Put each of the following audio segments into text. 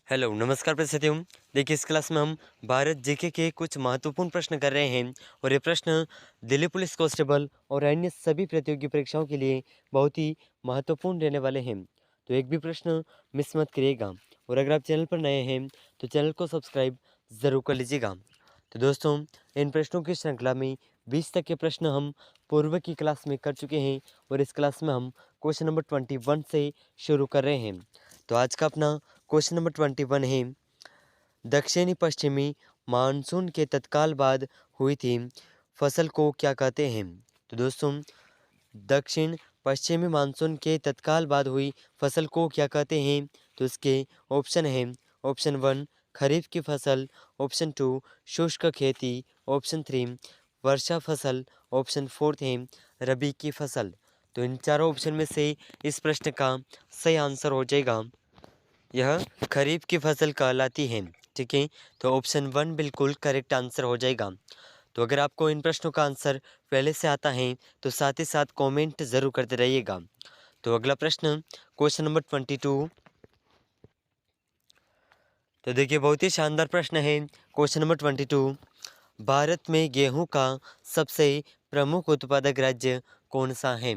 Hello नमस्कार प्रस्तुति हूँ। देखिए इस क्लास में हम भारत जीके के कुछ महत्वपूर्ण प्रश्न कर रहे हैं और ये प्रश्न दिल्ली पुलिस कांस्टेबल और अन्य सभी प्रतियोगी परीक्षाओं के लिए बहुत ही महत्वपूर्ण रहने वाले हैं। तो एक भी प्रश्न मिस मत करिएगा और अगर आप चैनल पर नए हैं तो चैनल को सब्सक्राइब ज़रूर कर लीजिएगा। तो दोस्तों इन प्रश्नों की श्रृंखला में 20 तक के प्रश्न हम पूर्व की क्लास में कर चुके हैं और इस क्लास में हम क्वेश्चन नंबर 21 से शुरू कर रहे हैं। तो आज का अपना क्वेश्चन नंबर 21 है, दक्षिणी पश्चिमी मानसून के तत्काल बाद हुई थी फसल को क्या कहते हैं। तो दोस्तों दक्षिण पश्चिमी मानसून के तत्काल बाद हुई फसल को क्या कहते हैं। तो इसके ऑप्शन हैं, ऑप्शन 1 खरीफ की फसल, ऑप्शन 2 शुष्क खेती, ऑप्शन 3 वर्षा फसल, ऑप्शन 4 है रबी की फसल। तो इन चारों ऑप्शन में से इस प्रश्न का सही आंसर हो जाएगा, यह खरीफ की फसल कहलाती है। ठीक है, तो ऑप्शन 1 बिल्कुल करेक्ट आंसर हो जाएगा। तो अगर आपको इन प्रश्नों का आंसर पहले से आता है तो साथ ही साथ कमेंट ज़रूर करते रहिएगा। तो अगला प्रश्न क्वेश्चन नंबर 22। तो देखिए बहुत ही शानदार प्रश्न है क्वेश्चन नंबर 22। भारत में गेहूं का सबसे प्रमुख उत्पादक राज्य कौन सा है।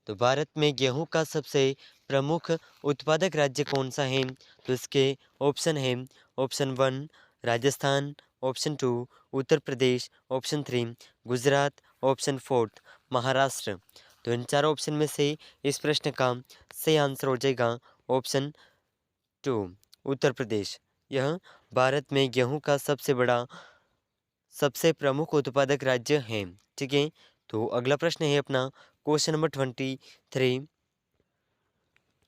तो भारत में गेहूं का सबसे प्रमुख उत्पादक राज्य कौन सा है। तो इसके ऑप्शन है, ऑप्शन 1 राजस्थान, ऑप्शन 2 उत्तर प्रदेश, ऑप्शन 3 गुजरात, ऑप्शन 4 महाराष्ट्र। तो इन चारों ऑप्शन में से इस प्रश्न का सही आंसर हो जाएगा ऑप्शन 2 उत्तर प्रदेश। यह भारत में गेहूं का सबसे प्रमुख उत्पादक राज्य है। ठीक है, तो अगला प्रश्न है अपना क्वेश्चन नंबर 23।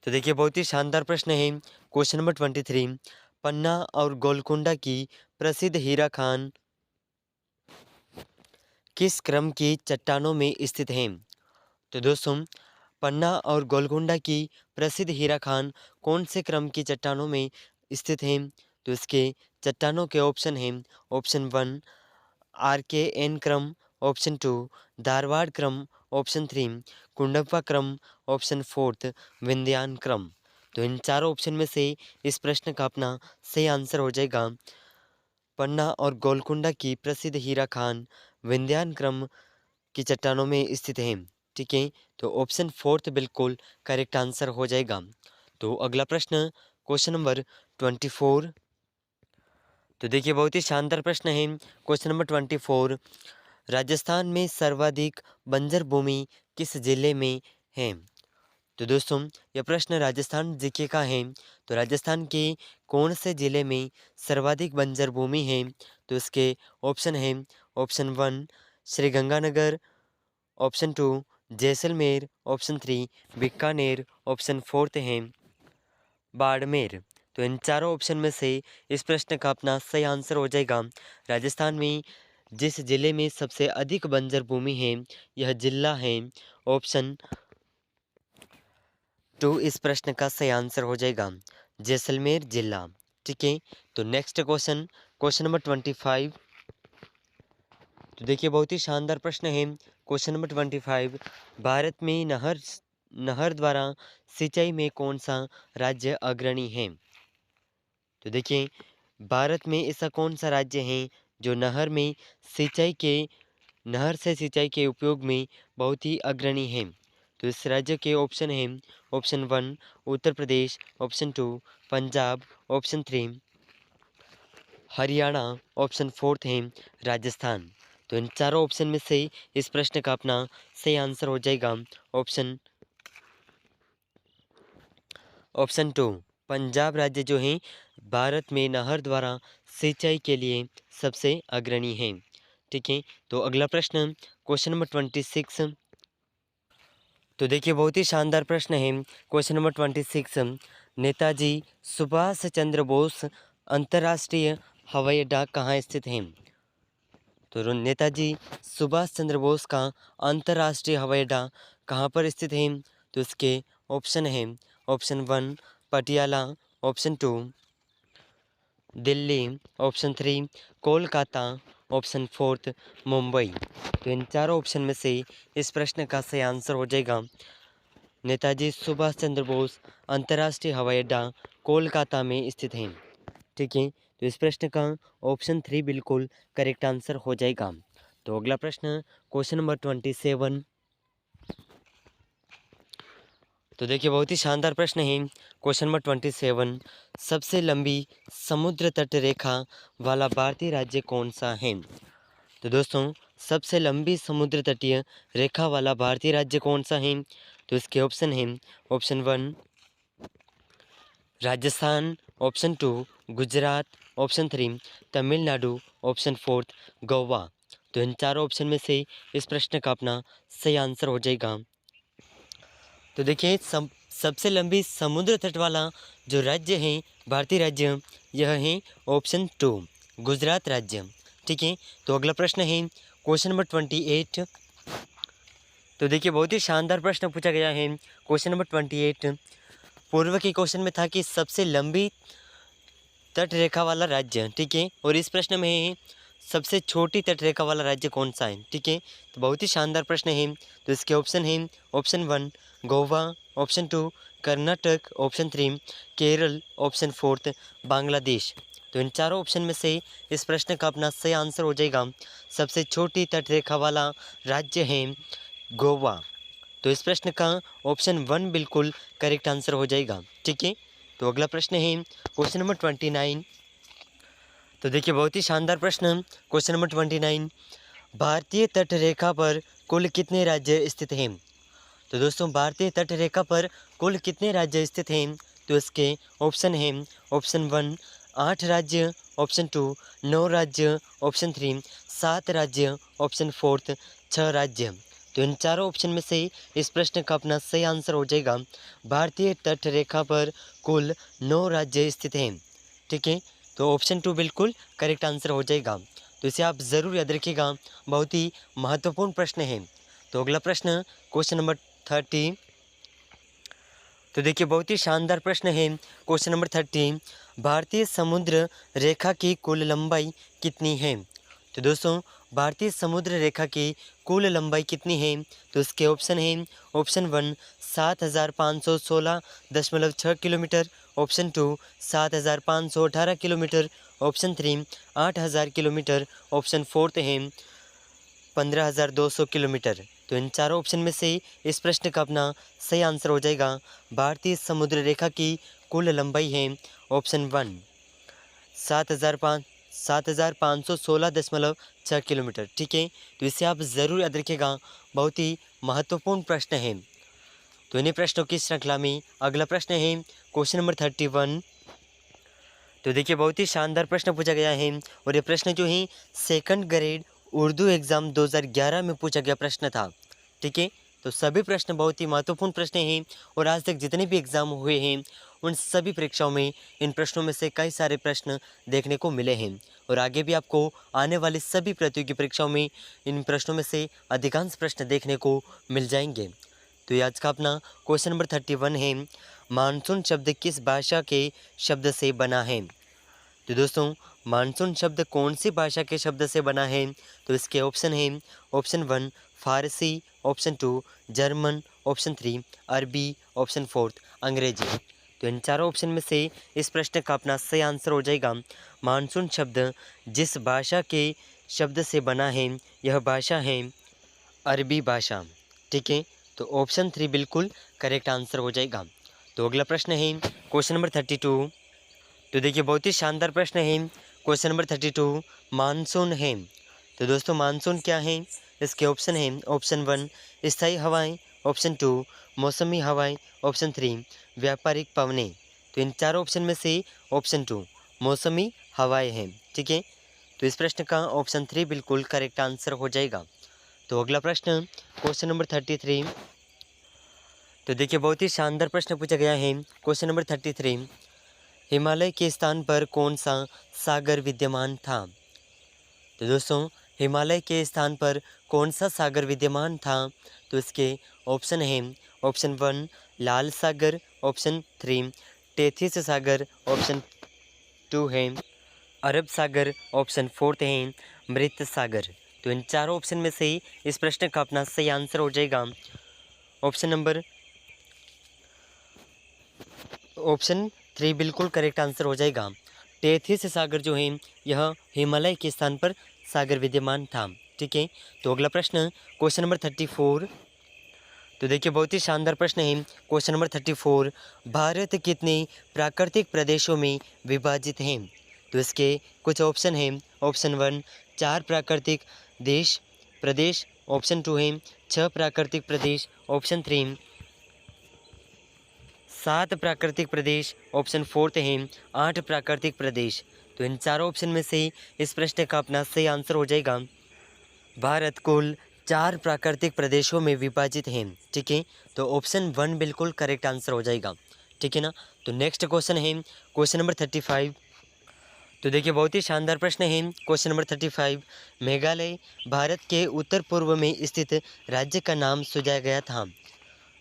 तो देखिए बहुत ही शानदार प्रश्न है क्वेश्चन नंबर 23। पन्ना और गोलकुंडा की प्रसिद्ध हीरा खान किस क्रम की चट्टानों में स्थित है। तो दोस्तों पन्ना और गोलकुंडा की प्रसिद्ध हीरा खान कौन से क्रम की चट्टानों में स्थित है। तो इसके चट्टानों के ऑप्शन हैं, ऑप्शन 1 RKN क्रम, ऑप्शन 2 धारवाड़ क्रम, ऑप्शन 3 कुंडप्पा क्रम, ऑप्शन 4 विंध्यान क्रम। तो इन चारों ऑप्शन में से इस प्रश्न का अपना सही आंसर हो जाएगा, पन्ना और गोलकुंडा की प्रसिद्ध हीरा खान विंध्यान क्रम की चट्टानों में स्थित है। ठीक है, तो ऑप्शन 4 बिल्कुल करेक्ट आंसर हो जाएगा। तो अगला प्रश्न क्वेश्चन नंबर 24। तो देखिए बहुत ही शानदार प्रश्न है क्वेश्चन नंबर 24। राजस्थान में सर्वाधिक बंजर भूमि किस जिले में है। तो दोस्तों यह प्रश्न राजस्थान जीके का है। तो राजस्थान के कौन से ज़िले में सर्वाधिक बंजर भूमि है। तो इसके ऑप्शन है, option 1 Shri Ganganagar, option 2 Jaisalmer, option 3 Bikaner, option 4 है बाड़मेर। तो इन चारों ऑप्शन में से इस प्रश्न का अपना सही आंसर हो जाएगा, राजस्थान में जिस जिले में सबसे अधिक बंजर भूमि है यह जिला है ऑप्शन 2। इस प्रश्न का सही आंसर हो जाएगा जैसलमेर जिला। ठीक है, तो नेक्स्ट क्वेश्चन क्वेश्चन नंबर 25। तो देखिए बहुत ही शानदार प्रश्न है क्वेश्चन नंबर 25। भारत में नहर द्वारा सिंचाई में कौन सा राज्य अग्रणी है। तो देखिए भारत में ऐसा कौन सा राज्य है जो नहर से सिंचाई के उपयोग में बहुत ही अग्रणी है। तो इस राज्य के ऑप्शन हैं, option 1 Uttar Pradesh, option 2 Punjab, option 3 Haryana, option 4 है राजस्थान। तो इन चारों ऑप्शन में से इस प्रश्न का अपना सही आंसर हो जाएगा ऑप्शन 2 पंजाब राज्य जो है भारत में नहर द्वारा सिंचाई के लिए सबसे अग्रणी है। ठीक है, तो अगला प्रश्न क्वेश्चन नंबर 26। तो देखिए बहुत ही शानदार प्रश्न है क्वेश्चन नंबर 26। नेताजी सुभाष चंद्र बोस अंतर्राष्ट्रीय हवाई अड्डा कहाँ स्थित है। तो नेताजी सुभाष चंद्र बोस का अंतर्राष्ट्रीय हवाई अड्डा कहाँ पर स्थित है। तो इसके ऑप्शन है, option 1 Patiala, option 2 Delhi, option 3 Kolkata, option 4 Mumbai. तो इन चारों ऑप्शन में से इस प्रश्न का सही आंसर हो जाएगा नेताजी सुभाष चंद्र बोस अंतर्राष्ट्रीय हवाई अड्डा कोलकाता में स्थित है। ठीक है, तो इस प्रश्न का ऑप्शन 3 बिल्कुल करेक्ट आंसर हो जाएगा। तो अगला प्रश्न क्वेश्चन नंबर 27। तो देखिए बहुत ही शानदार प्रश्न है। क्वेश्चन नंबर 27, सबसे लंबी समुद्र तट रेखा वाला भारतीय राज्य कौन सा है? तो दोस्तों सबसे लंबी समुद्र तटीय रेखा वाला भारतीय राज्य कौन सा है? तो इसके ऑप्शन हैं, option 1 Rajasthan, option 2 Gujarat, option 3 Tamil Nadu, option 4 Goa. तो इन चारों ऑप्शन में से इस प्रश्न का अपना सही आंसर हो जाएगा। तो देखिए सबसे लंबी समुद्र तट वाला जो राज्य है भारतीय राज्य, यह है ऑप्शन 2 गुजरात राज्य। ठीक है, तो अगला प्रश्न है क्वेश्चन नंबर 28। तो देखिए बहुत ही शानदार प्रश्न पूछा गया है। क्वेश्चन नंबर 28 पूर्व के क्वेश्चन में था कि सबसे लंबी तट रेखा वाला राज्य। ठीक है, और इस प्रश्न में है सबसे छोटी तट रेखा वाला राज्य कौन सा है? ठीक है, तो बहुत ही शानदार प्रश्न है। तो इसके ऑप्शन हैं, option 1 Goa, option 2 Karnataka, option 3 Kerala, option 4 Bangladesh. तो इन चारों ऑप्शन में से इस प्रश्न का अपना सही आंसर हो जाएगा। सबसे छोटी तट रेखा वाला राज्य है गोवा। तो इस प्रश्न का ऑप्शन 1 बिल्कुल करेक्ट आंसर हो जाएगा। ठीक है, तो अगला प्रश्न है क्वेश्चन नंबर 29। तो देखिए बहुत ही शानदार प्रश्न। क्वेश्चन नंबर 29, भारतीय तट रेखा पर कुल कितने राज्य स्थित हैं? तो दोस्तों भारतीय तट रेखा पर कुल कितने राज्य स्थित हैं? तो इसके ऑप्शन हैं, ऑप्शन 1 8 राज्य, ऑप्शन 2 9 राज्य, ऑप्शन 3 7 राज्य, ऑप्शन 4 6 राज्य। तो इन चारों ऑप्शन में से इस प्रश्न का अपना सही आंसर हो जाएगा। भारतीय तट रेखा पर कुल 9 राज्य स्थित हैं। ठीक है, तो ऑप्शन 2 बिल्कुल करेक्ट आंसर हो जाएगा। तो इसे आप ज़रूर याद रखिएगा, बहुत ही महत्वपूर्ण प्रश्न है। तो अगला प्रश्न क्वेश्चन नंबर 30। तो देखिए बहुत ही शानदार प्रश्न है। क्वेश्चन नंबर 30, भारतीय समुद्र रेखा की कुल लंबाई कितनी है? तो दोस्तों भारतीय समुद्र रेखा की कुल लंबाई कितनी है? तो इसके ऑप्शन हैं, option 1 7,516.6 kilometre, option 2 7,518 kilometre, option 3 8,000 kilometre, option 4 है 15,200 किलोमीटर। तो इन चारों ऑप्शन में से इस प्रश्न का अपना सही आंसर हो जाएगा। भारतीय समुद्र रेखा की कुल लंबाई है ऑप्शन 1 7,516.6 किलोमीटर। ठीक है, तो इसे आप ज़रूर याद रखिएगा, बहुत ही महत्वपूर्ण प्रश्न है। तो इन्हीं प्रश्नों की श्रृंखला में अगला प्रश्न है क्वेश्चन नंबर 31। तो देखिए बहुत ही शानदार प्रश्न पूछा गया है, और ये प्रश्न जो है सेकंड ग्रेड उर्दू एग्ज़ाम 2011 में पूछा गया प्रश्न था। ठीक है, तो सभी प्रश्न बहुत ही महत्वपूर्ण प्रश्न हैं, और आज तक जितने भी एग्ज़ाम हुए हैं उन सभी परीक्षाओं में इन प्रश्नों में से कई सारे प्रश्न देखने को मिले हैं, और आगे भी आपको आने वाली सभी प्रतियोगी परीक्षाओं में इन प्रश्नों में से अधिकांश प्रश्न देखने को मिल जाएंगे। तो ये आज का अपना क्वेश्चन नंबर 31 है, मानसून शब्द किस भाषा के शब्द से बना है? तो दोस्तों मानसून शब्द कौन सी भाषा के शब्द से बना है? तो इसके ऑप्शन हैं, ऑप्शन 1 फारसी, ऑप्शन 2 जर्मन, ऑप्शन 3 अरबी, ऑप्शन 4 अंग्रेजी। तो इन चारों ऑप्शन में से इस प्रश्न का अपना सही आंसर हो जाएगा। मानसून शब्द जिस भाषा के शब्द से बना है यह भाषा है अरबी भाषा। ठीक है, तो ऑप्शन 3 बिल्कुल करेक्ट आंसर हो जाएगा। तो अगला प्रश्न है क्वेश्चन नंबर 32। तो देखिए बहुत ही शानदार प्रश्न है। क्वेश्चन नंबर 32 मानसून है। तो दोस्तों मानसून क्या है? इसके ऑप्शन हैं, ऑप्शन 1 स्थायी हवाएं, ऑप्शन 2 मौसमी हवाएं, ऑप्शन 3 व्यापारिक पवनें। तो इन चारों ऑप्शन में से ऑप्शन 2 मौसमी हवाएं हैं। ठीक है, तो इस प्रश्न का ऑप्शन 3 बिल्कुल करेक्ट आंसर हो जाएगा। तो अगला प्रश्न क्वेश्चन नंबर 33। तो देखिए बहुत ही शानदार प्रश्न पूछा गया है। क्वेश्चन नंबर 33, हिमालय के स्थान पर कौन सा सागर विद्यमान था? तो दोस्तों हिमालय के स्थान पर कौन सा सागर विद्यमान था? तो इसके ऑप्शन हैं, ऑप्शन 1 लाल सागर, ऑप्शन 3 टेथिस सागर, ऑप्शन 2 है अरब सागर, ऑप्शन 4 है मृत सागर। तो इन चारों ऑप्शन में से इस प्रश्न का अपना सही आंसर हो जाएगा ऑप्शन नंबर ऑप्शन 3 बिल्कुल करेक्ट आंसर हो जाएगा। टेथिस सागर जो है यह हिमालय के स्थान पर सागर विद्यमान था। ठीक है, तो अगला प्रश्न क्वेश्चन नंबर 34। तो देखिए बहुत ही शानदार प्रश्न है। क्वेश्चन नंबर 34, भारत कितने प्राकृतिक प्रदेशों में विभाजित है? तो इसके कुछ ऑप्शन हैं। ऑप्शन 1 4 प्राकृतिक देश प्रदेश, ऑप्शन 2 है 6 प्राकृतिक प्रदेश, ऑप्शन 3 7 प्राकृतिक प्रदेश, ऑप्शन 4 है 8 प्राकृतिक प्रदेश। तो इन चारों ऑप्शन में से इस प्रश्न का अपना सही आंसर हो जाएगा भारत कुल 4 प्राकृतिक प्रदेशों में विभाजित है। ठीक है, तो ऑप्शन 1 बिल्कुल करेक्ट आंसर हो जाएगा। ठीक है ना। तो नेक्स्ट क्वेश्चन है क्वेश्चन नंबर 35। तो देखिए बहुत ही शानदार प्रश्न है। क्वेश्चन नंबर 35, मेघालय भारत के उत्तर पूर्व में स्थित राज्य का नाम सुझाया गया था।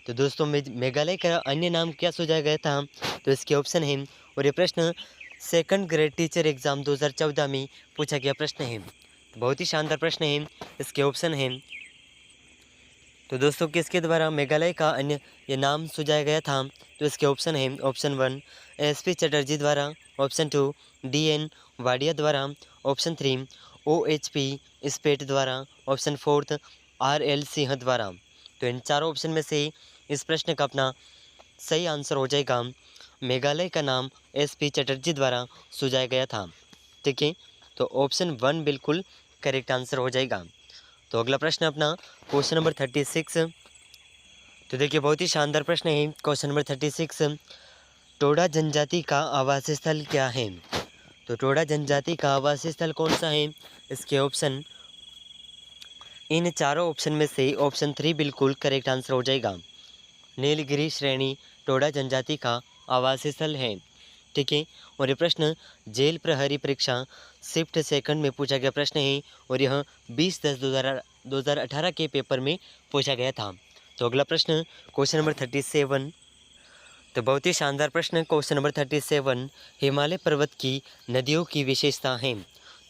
तो दोस्तों मेघालय का अन्य नाम क्या सुझाया गया था? तो इसके ऑप्शन हैं, और ये प्रश्न सेकंड ग्रेड टीचर एग्ज़ाम 2014 में पूछा गया प्रश्न है। बहुत ही शानदार प्रश्न है। इसके ऑप्शन हैं, तो दोस्तों किसके द्वारा मेघालय का अन्य ये नाम सुझाया गया था? तो इसके ऑप्शन हैं, ऑप्शन 1 एसपी चटर्जी द्वारा, ऑप्शन 2 डीएन वाडिया द्वारा, ऑप्शन 3 ओएचपी स्पेट द्वारा, ऑप्शन 4 आरएल सिंह द्वारा। तो इन चारों ऑप्शन में से इस प्रश्न का अपना सही आंसर हो जाएगा मेघालय का नाम एसपी चटर्जी द्वारा सुझाया गया था। ठीक है, तो ऑप्शन 1 बिल्कुल करेक्ट आंसर हो जाएगा। तो अगला प्रश्न अपना क्वेश्चन नंबर 36। तो देखिए बहुत ही शानदार प्रश्न है। क्वेश्चन नंबर 36, टोडा जनजाति का आवास स्थल क्या है? तो टोडा जनजाति का आवास स्थल कौन सा है? इसके ऑप्शन, इन चारों ऑप्शन में से ऑप्शन 3 बिल्कुल करेक्ट आंसर हो जाएगा। नीलगिरी श्रेणी टोडा जनजाति का आवास स्थल है। ठीक है, और ये प्रश्न जेल प्रहरी परीक्षा शिफ्ट सेकंड में पूछा गया प्रश्न है, और यह 20/10/2018 के पेपर में पूछा गया था। तो अगला प्रश्न क्वेश्चन नंबर 37। तो बहुत ही शानदार प्रश्न क्वेश्चन नंबर 37, हिमालय पर्वत की नदियों की विशेषता है।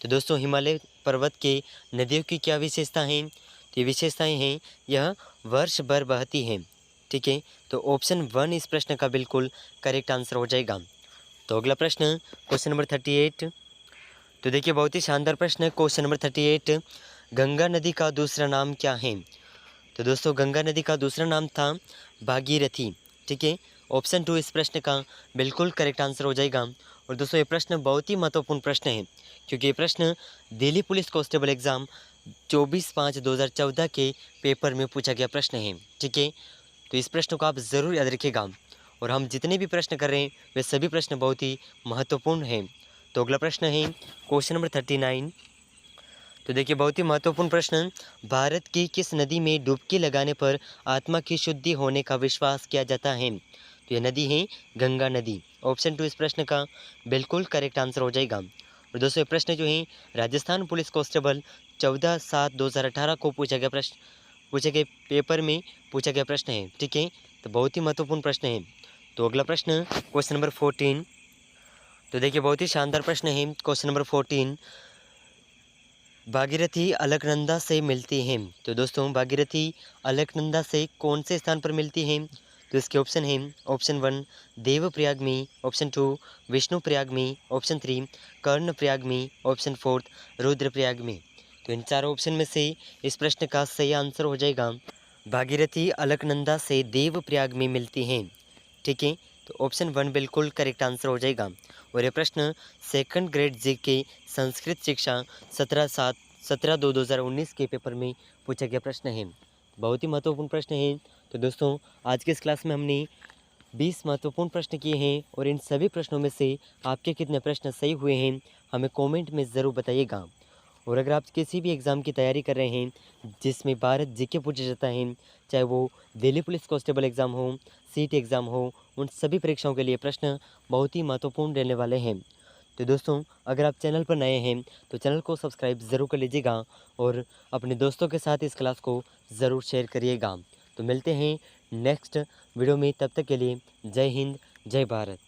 तो दोस्तों हिमालय पर्वत के नदियों की क्या विशेषता हैं? तो ये विशेषताएँ हैं, यह वर्ष भर बहती हैं। ठीक है, तो ऑप्शन 1 इस प्रश्न का बिल्कुल करेक्ट आंसर हो जाएगा। तो अगला प्रश्न क्वेश्चन नंबर 38। तो देखिए बहुत ही शानदार प्रश्न है। क्वेश्चन नंबर 38, गंगा नदी का दूसरा नाम क्या है? तो दोस्तों गंगा नदी का दूसरा नाम था भागीरथी। ठीक है, ऑप्शन 2 इस प्रश्न का बिल्कुल करेक्ट आंसर हो जाएगा। और दोस्तों ये प्रश्न बहुत ही महत्वपूर्ण प्रश्न है, क्योंकि ये प्रश्न दिल्ली पुलिस कांस्टेबल एग्ज़ाम 24/5/2014 के पेपर में पूछा गया प्रश्न है। ठीक है, तो इस प्रश्न को आप ज़रूर याद रखिएगा, और हम जितने भी प्रश्न कर रहे हैं वे सभी प्रश्न बहुत ही महत्वपूर्ण हैं। तो अगला प्रश्न है क्वेश्चन नंबर 39। तो देखिए बहुत ही महत्वपूर्ण प्रश्न, भारत की किस नदी में डुबकी लगाने पर आत्मा की शुद्धि होने का विश्वास किया जाता है? तो यह नदी है गंगा नदी। ऑप्शन 2 इस प्रश्न का बिल्कुल करेक्ट आंसर हो जाएगा। और दोस्तों ये प्रश्न जो है राजस्थान पुलिस कांस्टेबल 14/7/2018 को पूछे गए पेपर में पूछा गया प्रश्न है। ठीक है, तो बहुत ही महत्वपूर्ण प्रश्न है। तो अगला प्रश्न क्वेश्चन नंबर 14। तो देखिए बहुत ही शानदार प्रश्न है। क्वेश्चन नंबर 14, भागीरथी अलकनंदा से मिलती हैं। तो दोस्तों भागीरथी अलकनंदा से कौन से स्थान पर मिलती हैं? तो इसके ऑप्शन हैं, ऑप्शन 1 देवप्रयाग में, ऑप्शन 2 विष्णुप्रयाग में, ऑप्शन 3 कर्णप्रयाग में, ऑप्शन 4 रुद्रप्रयाग में। तो इन चारों ऑप्शन में से इस प्रश्न का सही आंसर हो जाएगा भागीरथी अलकनंदा से देवप्रयाग में मिलती हैं। ठीक है, तो ऑप्शन 1 बिल्कुल करेक्ट आंसर हो जाएगा। और ये प्रश्न सेकंड ग्रेड जीके संस्कृत शिक्षा 17/2/2019 के पेपर में पूछा गया प्रश्न है। बहुत ही महत्वपूर्ण प्रश्न है। तो दोस्तों आज की इस क्लास में हमने 20 महत्वपूर्ण प्रश्न किए हैं, और इन सभी प्रश्नों में से आपके कितने प्रश्न सही हुए हैं हमें कमेंट में ज़रूर बताइएगा। और अगर आप किसी भी एग्ज़ाम की तैयारी कर रहे हैं जिसमें भारत जीके पूछा जाता है, चाहे वो दिल्ली पुलिस कांस्टेबल एग्ज़ाम हो, सीट एग्ज़ाम हो, उन सभी परीक्षाओं के लिए प्रश्न बहुत ही महत्वपूर्ण रहने वाले हैं। तो दोस्तों अगर आप चैनल पर नए हैं तो चैनल को सब्सक्राइब ज़रूर कर लीजिएगा, और अपने दोस्तों के साथ इस क्लास को ज़रूर शेयर करिएगा। तो मिलते हैं नेक्स्ट वीडियो में, तब तक के लिए जय हिंद जय भारत।